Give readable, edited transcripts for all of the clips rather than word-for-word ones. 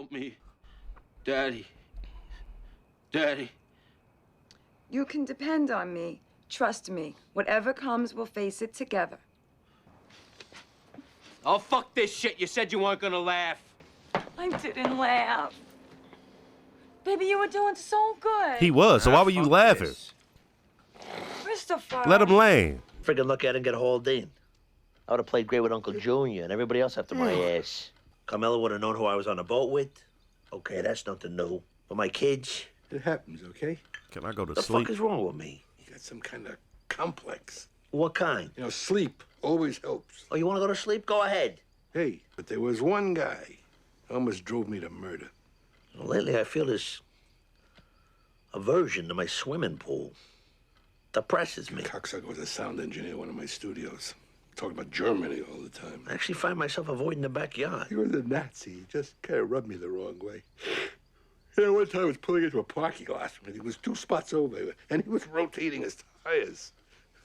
Help me. Daddy. Daddy. You can depend on me. Trust me. Whatever comes, we'll face it together. Oh, fuck this shit. You said you weren't gonna laugh. I didn't laugh. Baby, you were doing so good. He was, so why were you laughing? This. Christopher. Let him land. Friggin' lucky I didn't get hauled in. I would have played great with Uncle Junior and everybody else after my ass. Carmela would have known who I was on the boat with. Okay, that's nothing new. But my kids... It happens, okay? Can I go to The sleep? fuck is wrong with me? You got some kind of complex. What kind? You know, sleep always helps. Oh, you want to go to sleep? Go ahead. Hey, but there was one guy who almost drove me to murder. Well, lately, I feel this aversion to my swimming pool. Depresses me. Cocksucker was a sound engineer at one of my studios. Talking about Germany all the time. I actually find myself avoiding the backyard. He was a Nazi. He just kind of rubbed me the wrong way. You know, one time I was pulling into a parking lot, and he was 2 spots over, and he was rotating his tires.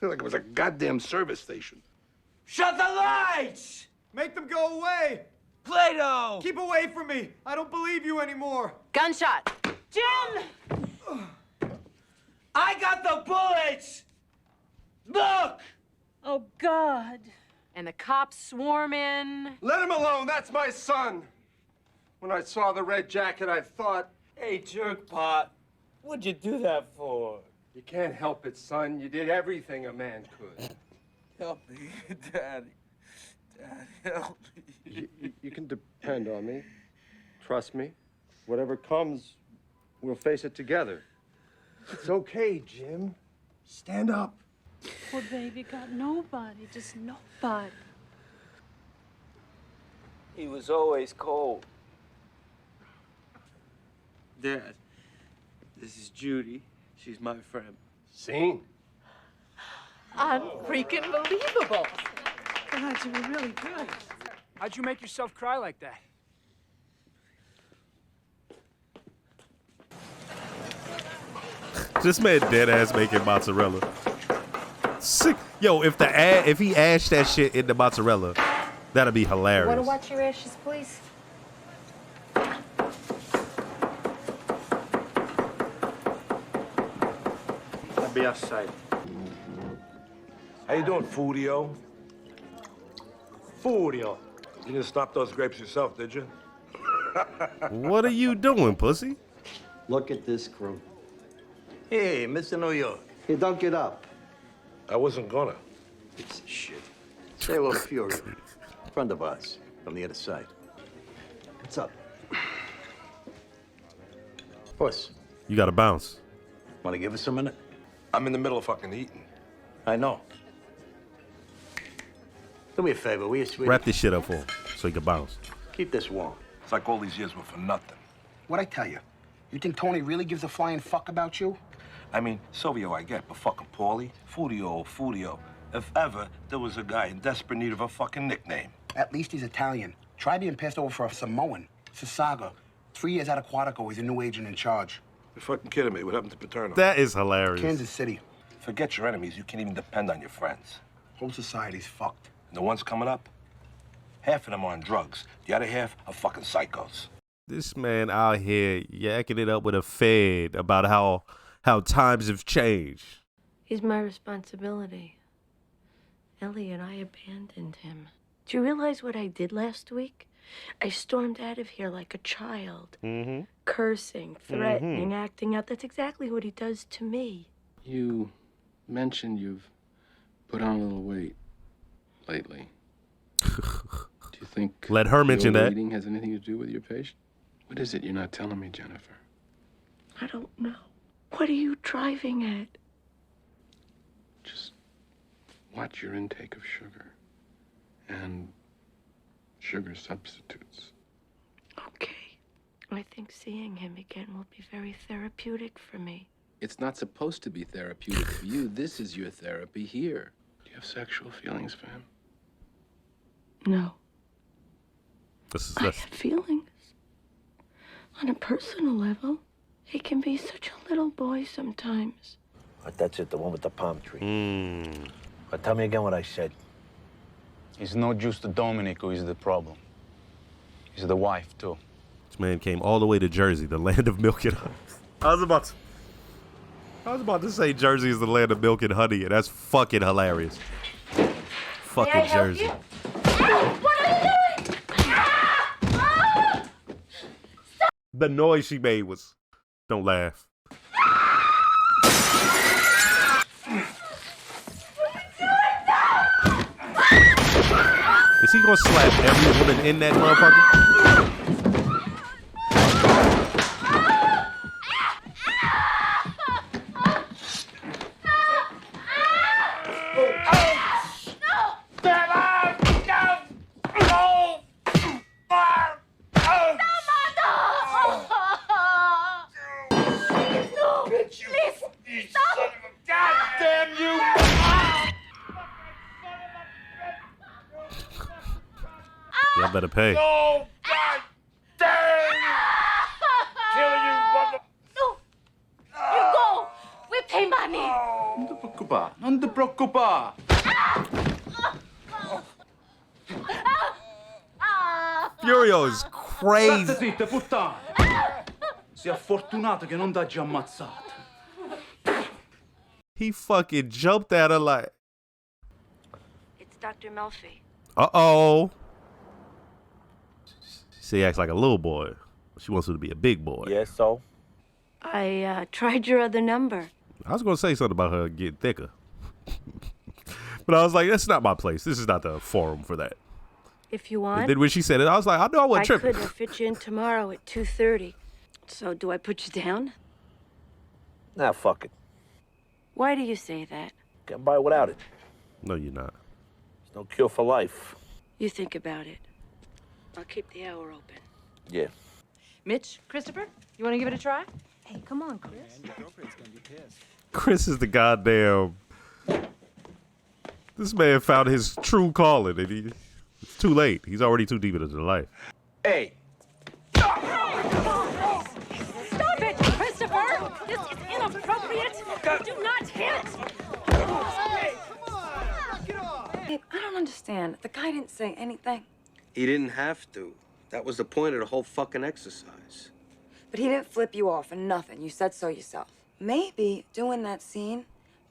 Like it was a goddamn service station. Shut the lights! Make them go away! Plato! Keep away from me! I don't believe you anymore! Gunshot! Jim! I got the bullets! Look! Oh, God. And the cops swarm in. Let him alone! That's my son! When I saw the red jacket, I thought, Hey, jerkpot. What'd you do that for? you can't help it, son. You did everything a man could. Help me, Daddy. Dad, help me. You can depend on me. Trust me. Whatever comes, we'll face it together. It's okay, Jim. Stand up. Poor baby got nobody, just nobody. He was always cold. Dad, this is Judy. She's my friend. Scene. Unfreaking believable. God, you were really good. How'd you make yourself cry like that? This man dead ass making mozzarella. Sick. Yo, if he ashed that shit in the mozzarella, that'd be hilarious. Want to watch your ashes, please? I'll be outside. How you doing, Fudio? Furio. You didn't stop those grapes yourself, did you? What are you doing, pussy? Look at this crew. Hey, Mr. New York. Hey, don't get up. I wasn't gonna. Piece of shit. Say hello to Furio. Friend of ours from the other side. What's up? Puss, You gotta bounce. want to give us a minute? I'm in the middle of fucking eating. I know. Do me a favor, will you, sweetie? Wrap this shit up for him so he can bounce. Keep this warm. It's like all these years were for nothing. What'd I tell you? You think Tony really gives a flying fuck about you? I mean, Silvio I get, but fucking Paulie, Fudio. If ever there was a guy in desperate need of a fucking nickname. At least he's Italian. Try being passed over for a Samoan. It's a saga. 3 years out of Quantico, he's a new agent in charge. You're fucking kidding me. What happened to Paterno? That is hilarious. Kansas City. Forget your enemies. You can't even depend on your friends. Whole society's fucked. And the ones coming up, half of them are on drugs. The other half are fucking psychos. This man out here yakking it up with a fed about how times have changed. He's my responsibility. Ellie and I abandoned him. Do you realize what I did last week? I stormed out of here like a child. Mm-hmm. Cursing, threatening, acting out. That's exactly what he does to me. You mentioned you've put on a little weight lately. Do you think Let her mention that. eating has anything to do with your patient? What is it you're not telling me, Jennifer? I don't know. What are you driving at? Just watch your intake of sugar and sugar substitutes. Okay. I think seeing him again will be very therapeutic for me. It's not supposed to be therapeutic for you. This is your therapy here. Do you have sexual feelings for him? No. I That's have feelings. On a personal level, he can be such a little boy sometimes. But that's it, the one with the palm tree. But tell me again what I said. It's not just Dominic who is the problem. It's the wife, too. This man came all the way to Jersey, the land of milk and honey. I was about to say Jersey is the land of milk and honey, and that's fucking hilarious. Fucking Jersey. What are you doing? The noise she made was, don't laugh. Is he gonna slap every woman in that motherfucker? Y'all better pay. No! God damn! Kill you, mother... No! You go! We pay money! Non te preoccupa, non te preoccupa. Furio is crazy. State zitta, puttana. Sia fortunato che non t'ha già ammazzato. He fucking jumped at her like. It's Dr. Melfi. Uh-oh. She acts like a little boy. She wants her to be a big boy. Yes, so? I tried your other number. I was going to say something about her getting thicker. But I was like, that's not my place. This is not the forum for that. If you want, And then when she said it, I was like, I know I wasn't tripping. could fit you in tomorrow at 2:30. So do I put you down? Nah, fuck it. Why do you say that? Get by without it. No, you're not. There's no cure for life. You think about it. I'll keep the hour open. Yeah. Mitch, Christopher, you want to give it a try? Hey, come on, Chris. Chris is the goddamn. This man found his true calling, and it's too late. He's already too deep into life. Hey, Stop it, Christopher! This is inappropriate! Do not hit! Babe, I don't understand. The guy didn't say anything. He didn't have to. That was the point of the whole fucking exercise. But he didn't flip you off or nothing. You said so yourself. Maybe doing that scene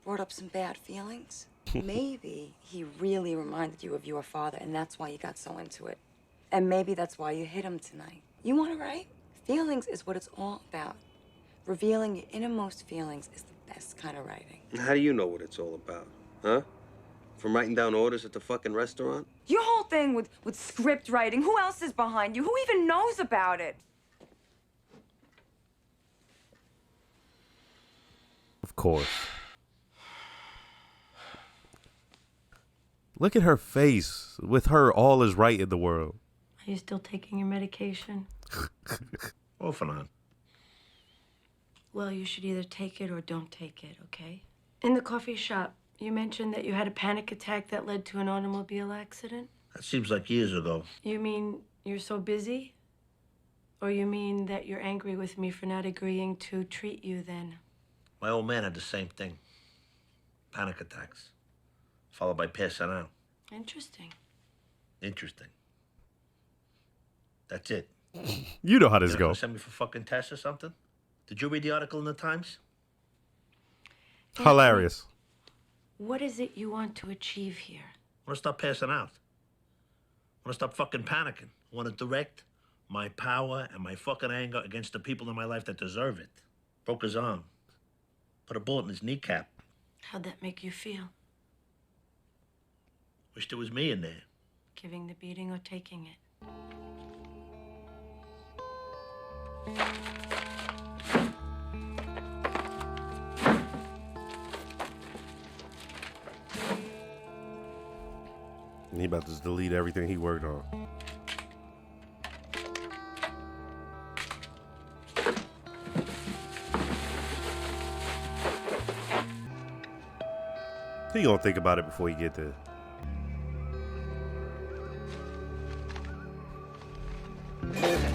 brought up some bad feelings. Maybe he really reminded you of your father, and that's why you got so into it. And maybe that's why you hit him tonight. You want to write? Feelings is what it's all about. Revealing your innermost feelings is the best kind of writing. How do you know what it's all about, huh? From writing down orders at the fucking restaurant? Your whole thing with script writing, who else is behind you? Who even knows about it? Of course. Look at her face. With her, all is right in the world. Are you still taking your medication? Off and on. Well, you should either take it or don't take it, okay? In the coffee shop, you mentioned that you had a panic attack that led to an automobile accident? That seems like years ago. You mean you're so busy? Or you mean that you're angry with me for not agreeing to treat you then? My old man had the same thing. Panic attacks. Followed by passing out. Interesting. Interesting. That's it. You know how this You goes. Send me for fucking tests or something? Did you read the article in the Times? Hilarious. What is it you want to achieve here? I want to stop passing out. I want to stop fucking panicking. I want to direct my power and my fucking anger against the people in my life that deserve it. Broke his arm. Put a bullet in his kneecap. How'd that make you feel? Wish there was me in there. Giving the beating or taking it? And he about to just delete everything he worked on. He gonna think about it before he get there.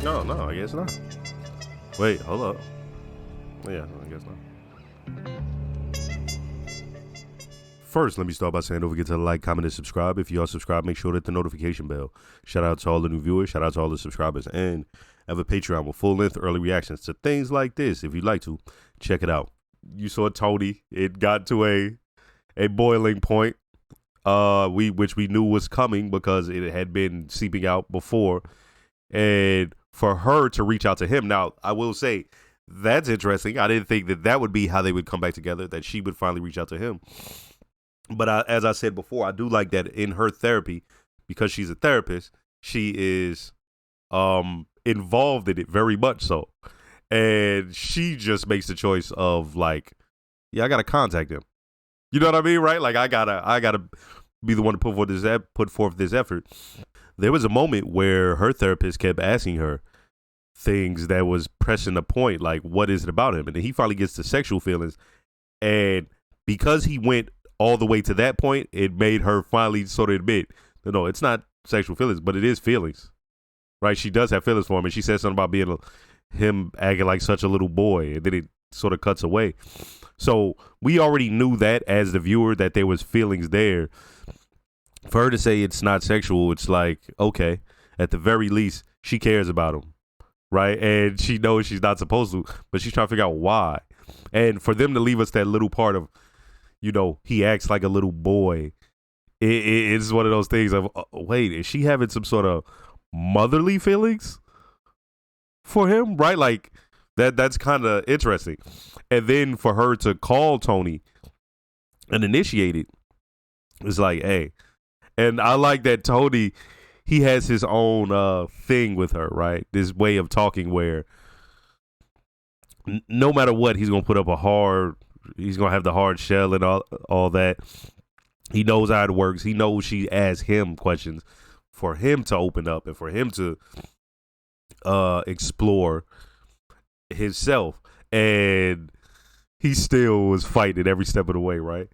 No, I guess not. Wait, hold up. Yeah, I guess not. First, let me start by saying don't forget to like, comment, and subscribe. If you are subscribed, make sure to hit the notification bell. Shout out to all the new viewers. Shout out to all the subscribers. And I have a Patreon with full-length early reactions to things like this. If you'd like to, check it out. You saw Tony. It got to a boiling point, which we knew was coming because it had been seeping out before. And for her to reach out to him. Now, I will say, that's interesting. I didn't think that would be how they would come back together, that she would finally reach out to him. But as I said before, I do like that in her therapy, because she's a therapist, she is involved in it very much so. And she just makes the choice of like, yeah, I got to contact him. You know what I mean, right? Like, I gotta be the one to put forth this effort. There was a moment where her therapist kept asking her things that was pressing the point, like, what is it about him? And then he finally gets to sexual feelings. And because he went all the way to that point, it made her finally sort of admit, no, it's not sexual feelings, but it is feelings, right? She does have feelings for him. And she says something about being him acting like such a little boy. And then it sort of cuts away. So we already knew that as the viewer, that there was feelings there. For her to say it's not sexual, it's like, okay, at the very least, she cares about him, right? And she knows she's not supposed to, but she's trying to figure out why. And for them to leave us that little part of, you know, he acts like a little boy, it's one of those things of, wait, is she having some sort of motherly feelings for him, right? Like, that's kind of interesting. And then for her to call Tony and initiate it, it's like, hey. And I like that Tony, he has his own thing with her, right? This way of talking where no matter what, he's going to put up he's going to have the hard shell and all that. He knows how it works. He knows she asks him questions for him to open up and for him to explore himself. And he still was fighting every step of the way, right?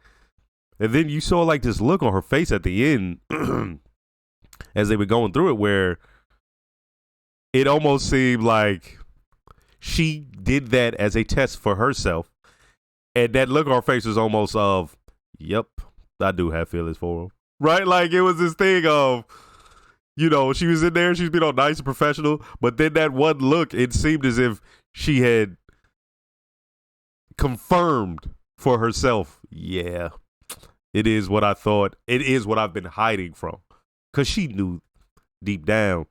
And then you saw like this look on her face at the end as they were going through it, where it almost seemed like she did that as a test for herself. And that look on her face was almost of, yep, I do have feelings for him. Right? Like, it was this thing of, you know, she was in there, she's been all nice and professional, but then that one look, it seemed as if she had confirmed for herself, yeah, it is what I thought. It is what I've been hiding from. Because she knew deep down.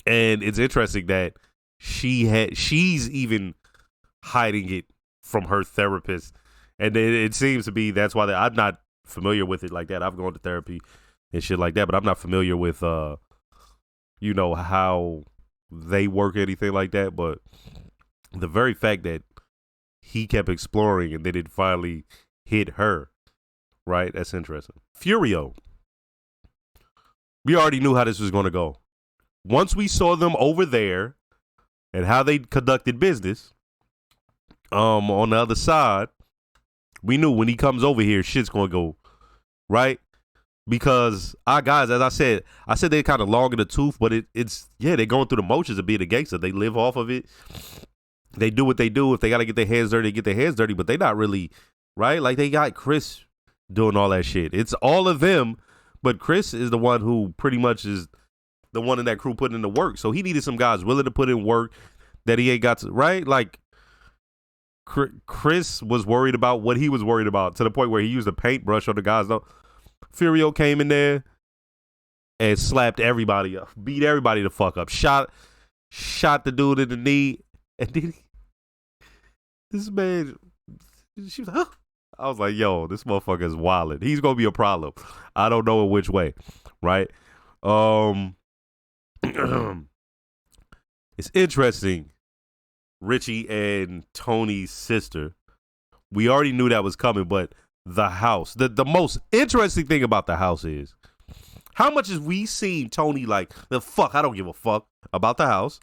And it's interesting that she's even hiding it from her therapist. And it seems to be, that's why I'm not familiar with it like that. I've gone to therapy and shit like that, but I'm not familiar with, you know, how they work or anything like that. But the very fact that he kept exploring and then it finally hit her, right? That's interesting. Furio. We already knew how this was going to go. Once we saw them over there and how they conducted business, on the other side, we knew when he comes over here, shit's going to go, right? Because our guys, as I said they're kind of long in the tooth, but it's they're going through the motions of being a gangster. They live off of it. They do what they do. If they got to get their hands dirty, they get their hands dirty, but they not really, right? Like, they got Chris doing all that shit. It's all of them, but Chris is the one who pretty much is the one in that crew putting in the work. So he needed some guys willing to put in work that he ain't got to, right? Like, Chris was worried about what he was worried about, to the point where he used a paintbrush on the guys. Furio came in there and slapped everybody up, beat everybody the fuck up, shot the dude in the knee, and then this man, she was like, huh? I was like, yo, this motherfucker is wildin'. He's gonna be a problem. I don't know in which way, right? It's interesting. Richie and Tony's sister. We already knew that was coming, but the house. The most interesting thing about the house is how much has we seen Tony like, the fuck, I don't give a fuck about the house.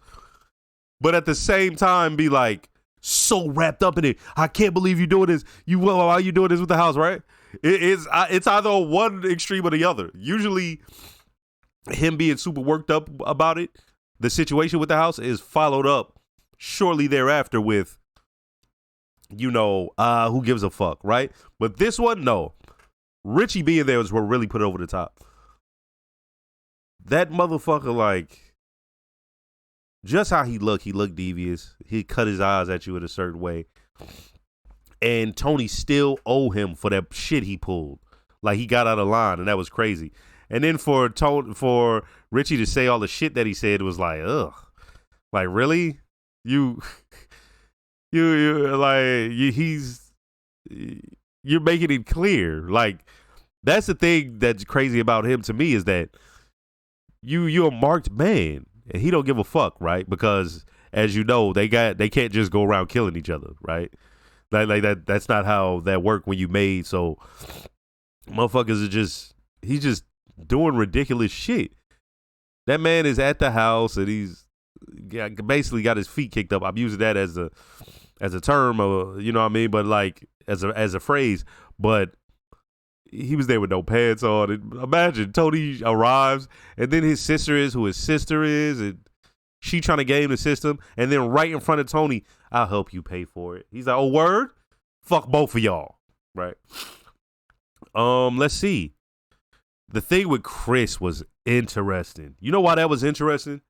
But at the same time be like so wrapped up in it. I can't believe you're doing this. Why are you doing this with the house, right? It's either one extreme or the other. Usually him being super worked up about it, the situation with the house, is followed up shortly thereafter with, you know, who gives a fuck, right? But this one, no. Richie being there is what really put it over the top. That motherfucker, like, just how he looked devious. He cut his eyes at you in a certain way. And Tony still owe him for that shit he pulled. Like, he got out of line, and that was crazy. And then for Richie to say all the shit that he said, it was like, ugh. Like, really? You're making it clear. Like, that's the thing that's crazy about him to me, is that you're a marked man, and he don't give a fuck, right? Because, as you know, they can't just go around killing each other, right? Like that's not how that worked when you made. So motherfuckers he's just doing ridiculous shit. That man is at the house and he's basically got his feet kicked up. I'm using that as a term, you know what I mean? But like as a phrase. But he was there with no pants on. And imagine Tony arrives, and then his sister is who his sister is, and she trying to game the system, and then right in front of Tony, I'll help you pay for it. He's like, oh, word? Fuck both of y'all. Right? Let's see. The thing with Chris was interesting. You know why that was interesting?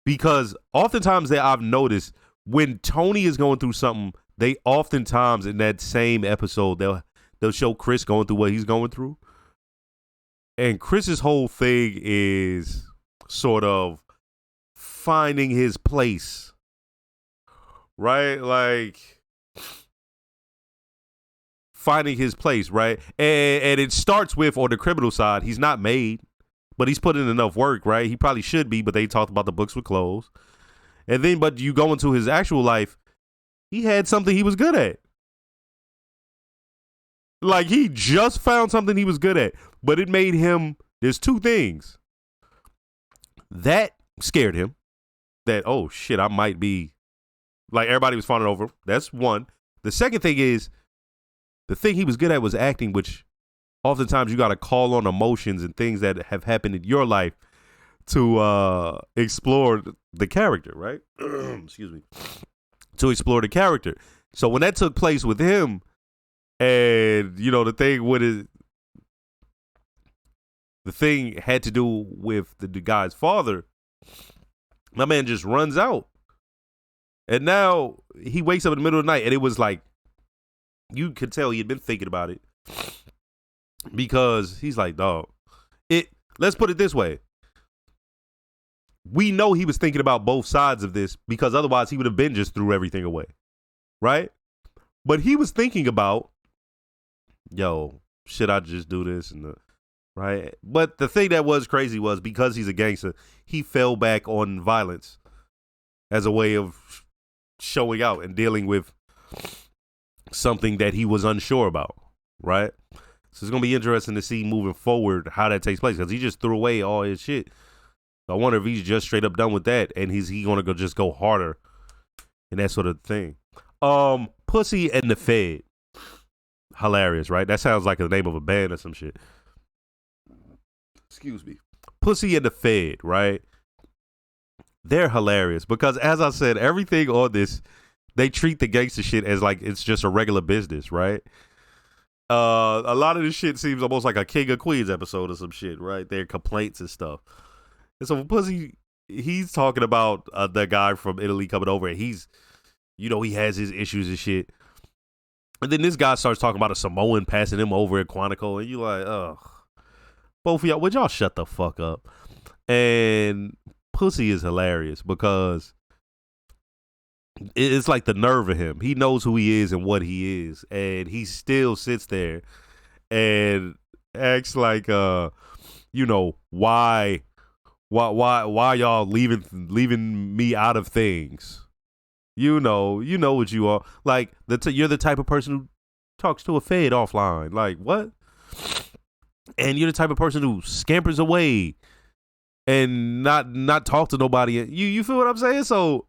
Because oftentimes that I've noticed when Tony is going through something, they oftentimes in that same episode, they'll show Chris going through what he's going through. And Chris's whole thing is sort of finding his place, right? Like finding his place, right? And it starts with, on the criminal side, he's not made, but he's put in enough work, right? He probably should be, but they talked about the books were closed. And then, but you go into his actual life, he had something he was good at. Like, he just found something he was good at, but it made him, there's two things. That scared him. That, oh, shit, I might be, like, everybody was fawning over him. That's one. The second thing is, the thing he was good at was acting, which oftentimes you got to call on emotions and things that have happened in your life to explore the character, right? Excuse me. To explore the character. So when that took place with him, and, you know, the thing had to do with the guy's father, my man just runs out. And now he wakes up in the middle of the night, and it was like, you could tell he had been thinking about it. Because he's like, dog, let's put it this way. We know he was thinking about both sides of this, because otherwise he would have been just threw everything away. Right? But he was thinking about, yo, should I just do this? Right? But the thing that was crazy was, because he's a gangster, he fell back on violence as a way of showing out and dealing with something that he was unsure about. Right? So it's going to be interesting to see moving forward how that takes place, because he just threw away all his shit. So I wonder if he's just straight up done with that, and he going to just go harder and that sort of thing. Pussy and the Fed. Hilarious, right? That sounds like the name of a band or some shit. Excuse me. Pussy and the Fed, right? They're hilarious because, as I said, everything on this, they treat the gangster shit as like it's just a regular business, right? A lot of this shit seems almost like a King of Queens episode or some shit, right? Their complaints and stuff. And so Pussy, he's talking about the guy from Italy coming over, and he's, you know, he has his issues and shit. And then this guy starts talking about a Samoan passing him over at Quantico, and you like, ugh. Both of y'all, would y'all shut the fuck up? And Pussy is hilarious because it's like the nerve of him. He knows who he is and what he is, and he still sits there and acts like, you know, why y'all leaving me out of things? You know what you are. Like, you're the type of person who talks to a Fed offline. Like, what? And you're the type of person who scampers away and not talk to nobody. You feel what I'm saying? So,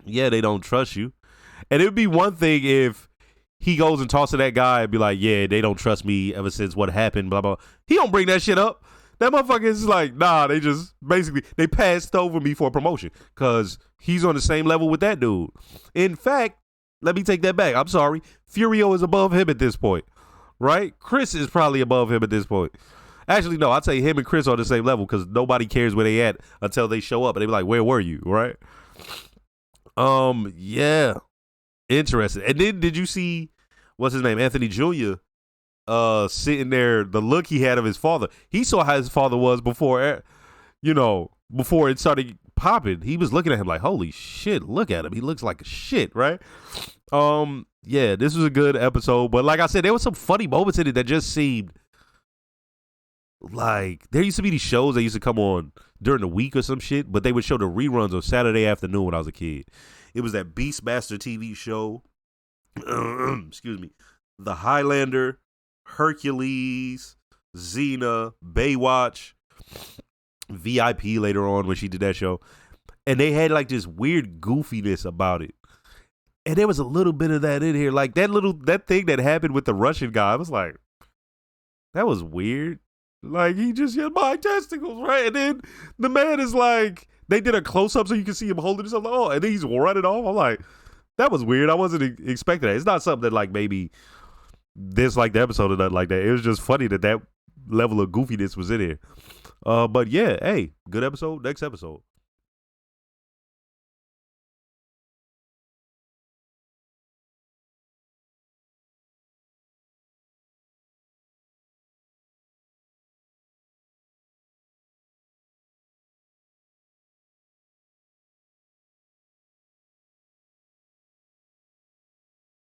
yeah, they don't trust you. And it would be one thing if he goes and talks to that guy and be like, yeah, they don't trust me ever since what happened, blah, blah. He don't bring that shit up. That motherfucker is like, nah, they just basically, they passed over me for a promotion because he's on the same level with that dude. In fact, let me take that back. I'm sorry. Furio is above him at this point, right? Chris is probably above him at this point. Actually, no, I'd say him and Chris are on the same level because nobody cares where they at until they show up and they be like, "Where were you?" Right? Yeah, interesting. And then did you see what's his name, Anthony Jr. Sitting there? The look he had of his father. He saw how his father was before, before it started popping. He was looking at him like, "Holy shit, look at him. He looks like shit." Right? Yeah, this was a good episode, but like I said, there was some funny moments in it that just seemed like there used to be these shows that used to come on during the week or some shit, but they would show the reruns on Saturday afternoon when I was a kid. It was that Beastmaster TV show, excuse me, The Highlander, Hercules, Xena, Baywatch, VIP later on when she did that show, and they had like this weird goofiness about it. And there was a little bit of that in here. Like that thing that happened with the Russian guy. I was like, that was weird. Like, he just had my testicles, right? And then the man is like, they did a close-up so you can see him holding himself. Oh, and then he's running off. I'm like, that was weird. I wasn't expecting that. It's not something that like maybe dislike the episode or nothing like that. It was just funny that level of goofiness was in here. But yeah, hey, good episode. Next episode.